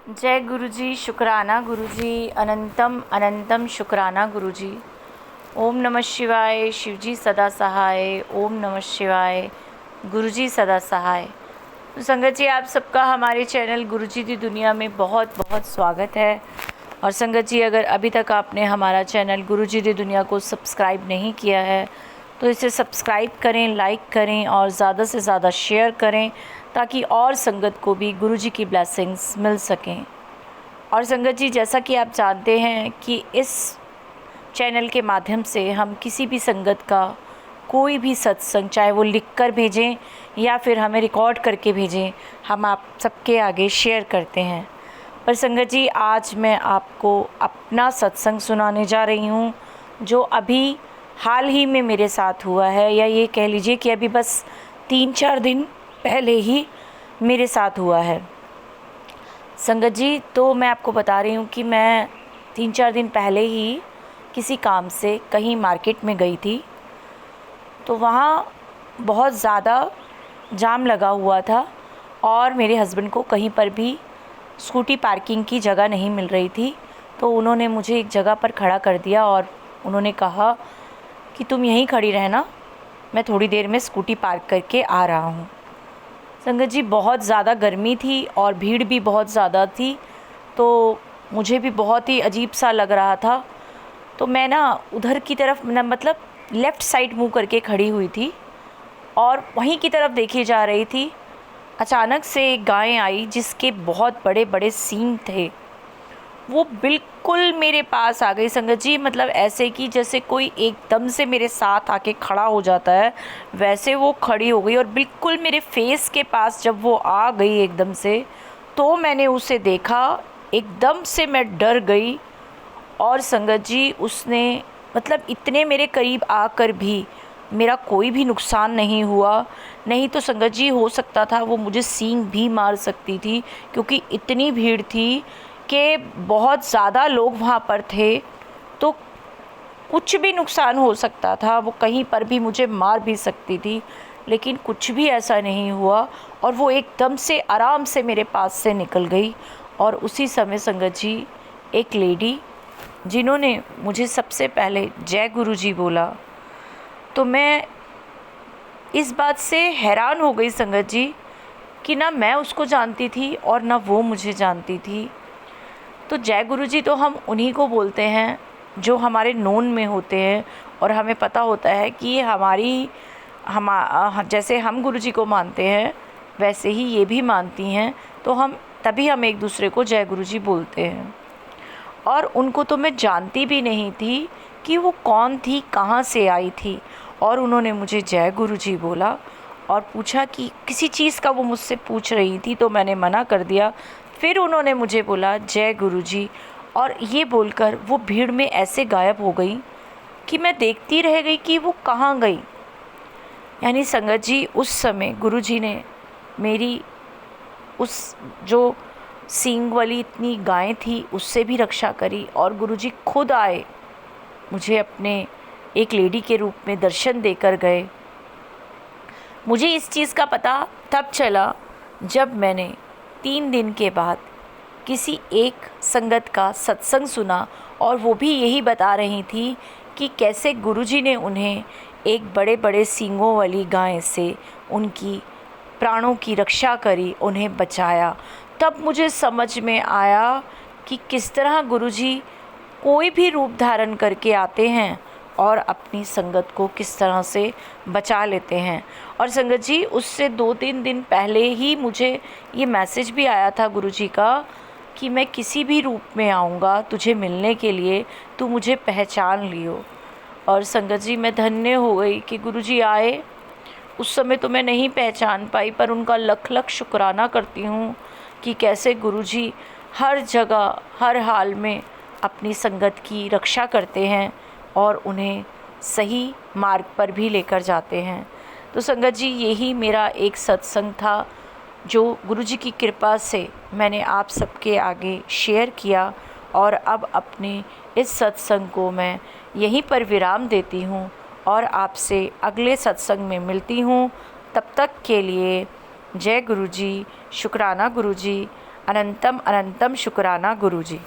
जय गुरु जी, शुक्राना गुरु जी, अनंतम अनंतम शुक्राना गुरु जी। ओम नमः शिवाय, शिव जी सदा सहाय। ओम नमः शिवाय, गुरु जी सदा सहाय। तो संगत जी, आप सबका हमारे चैनल गुरु जी दी दुनिया में बहुत बहुत स्वागत है। और संगत जी, अगर अभी तक आपने हमारा चैनल गुरु जी दी दुनिया को सब्सक्राइब नहीं किया है तो इसे सब्सक्राइब करें, लाइक करें और ज़्यादा से ज़्यादा शेयर करें ताकि और संगत को भी गुरु जी की ब्लेसिंग्स मिल सकें। और संगत जी, जैसा कि आप जानते हैं कि इस चैनल के माध्यम से हम किसी भी संगत का कोई भी सत्संग, चाहे वो लिख कर भेजें या फिर हमें रिकॉर्ड करके भेजें, हम आप सबके आगे शेयर करते हैं। पर संगत जी, आज मैं आपको अपना सत्संग सुनाने जा रही हूँ जो अभी हाल ही में मेरे साथ हुआ है, या ये कह लीजिए कि अभी बस 3-4 दिन पहले ही मेरे साथ हुआ है। संगत जी, तो मैं आपको बता रही हूँ कि मैं 3-4 दिन पहले ही किसी काम से कहीं मार्केट में गई थी। तो वहाँ बहुत ज़्यादा जाम लगा हुआ था और मेरे हस्बैंड को कहीं पर भी स्कूटी पार्किंग की जगह नहीं मिल रही थी। तो उन्होंने मुझे एक जगह पर खड़ा कर दिया और उन्होंने कहा कि तुम यहीं खड़ी रहना, मैं थोड़ी देर में स्कूटी पार्क करके आ रहा हूँ। संगत जी, बहुत ज़्यादा गर्मी थी और भीड़ भी बहुत ज़्यादा थी, तो मुझे भी बहुत ही अजीब सा लग रहा था। तो मैं ना उधर की तरफ मतलब लेफ़्ट साइड मुँह करके खड़ी हुई थी और वहीं की तरफ देखी जा रही थी। अचानक से एक गाय आई जिसके बहुत बड़े बड़े सींग थे। वो बिल्कुल मेरे पास आ गई संगत जी, मतलब ऐसे कि जैसे कोई एकदम से मेरे साथ आके खड़ा हो जाता है, वैसे वो खड़ी हो गई। और बिल्कुल मेरे फेस के पास जब वो आ गई एकदम से, तो मैंने उसे देखा, एकदम से मैं डर गई। और संगत जी, उसने मतलब इतने मेरे करीब आकर भी मेरा कोई भी नुकसान नहीं हुआ। नहीं तो संगत जी, हो सकता था वो मुझे सींग भी मार सकती थी, क्योंकि इतनी भीड़ थी कि बहुत ज़्यादा लोग वहाँ पर थे। तो कुछ भी नुकसान हो सकता था, वो कहीं पर भी मुझे मार भी सकती थी, लेकिन कुछ भी ऐसा नहीं हुआ। और वो एकदम से आराम से मेरे पास से निकल गई। और उसी समय संगत जी, एक लेडी जिन्होंने मुझे सबसे पहले जय गुरु जी बोला, तो मैं इस बात से हैरान हो गई संगत जी कि ना मैं उसको जानती थी और ना वो मुझे जानती थी। तो जय गुरु जी तो हम उन्हीं को बोलते हैं जो हमारे नोन में होते हैं, और हमें पता होता है कि जैसे हम गुरु जी को मानते हैं वैसे ही ये भी मानती हैं। तो हम एक दूसरे को जय गुरु जी बोलते हैं। और उनको तो मैं जानती भी नहीं थी कि वो कौन थी, कहाँ से आई थी। और उन्होंने मुझे जय गुरु जी बोला और पूछा कि किसी चीज़ का वो मुझसे पूछ रही थी, तो मैंने मना कर दिया। फिर उन्होंने मुझे बोला जय गुरु जी, और ये बोलकर वो भीड़ में ऐसे गायब हो गई कि मैं देखती रह गई कि वो कहाँ गई। यानी संगत जी, उस समय गुरु जी ने मेरी उस जो सींग वाली इतनी गाय थी उससे भी रक्षा करी, और गुरु जी खुद आए, मुझे अपने एक लेडी के रूप में दर्शन देकर गए। मुझे इस चीज़ का पता तब चला जब मैंने 3 दिन के बाद किसी एक संगत का सत्संग सुना, और वो भी यही बता रही थी कि कैसे गुरुजी ने उन्हें एक बड़े बड़े सींगों वाली गाय से उनकी प्राणों की रक्षा करी, उन्हें बचाया। तब मुझे समझ में आया कि किस तरह गुरुजी कोई भी रूप धारण करके आते हैं और अपनी संगत को किस तरह से बचा लेते हैं। और संगत जी, उससे 2-3 दिन पहले ही मुझे ये मैसेज भी आया था गुरुजी का कि मैं किसी भी रूप में आऊँगा तुझे मिलने के लिए, तू मुझे पहचान लियो। और संगत जी, मैं धन्य हो गई कि गुरुजी आए। उस समय तो मैं नहीं पहचान पाई, पर उनका लख लख शुक्राना करती हूँ कि कैसे गुरुजी हर जगह हर हाल में अपनी संगत की रक्षा करते हैं और उन्हें सही मार्ग पर भी लेकर जाते हैं। तो संगत जी, यही मेरा एक सत्संग था जो गुरुजी की कृपा से मैंने आप सबके आगे शेयर किया। और अब अपने इस सत्संग को मैं यहीं पर विराम देती हूँ और आपसे अगले सत्संग में मिलती हूँ। तब तक के लिए जय गुरु जी, शुक्राना गुरु जी, अनंतम अनंतम शुक्राना गुरुजी।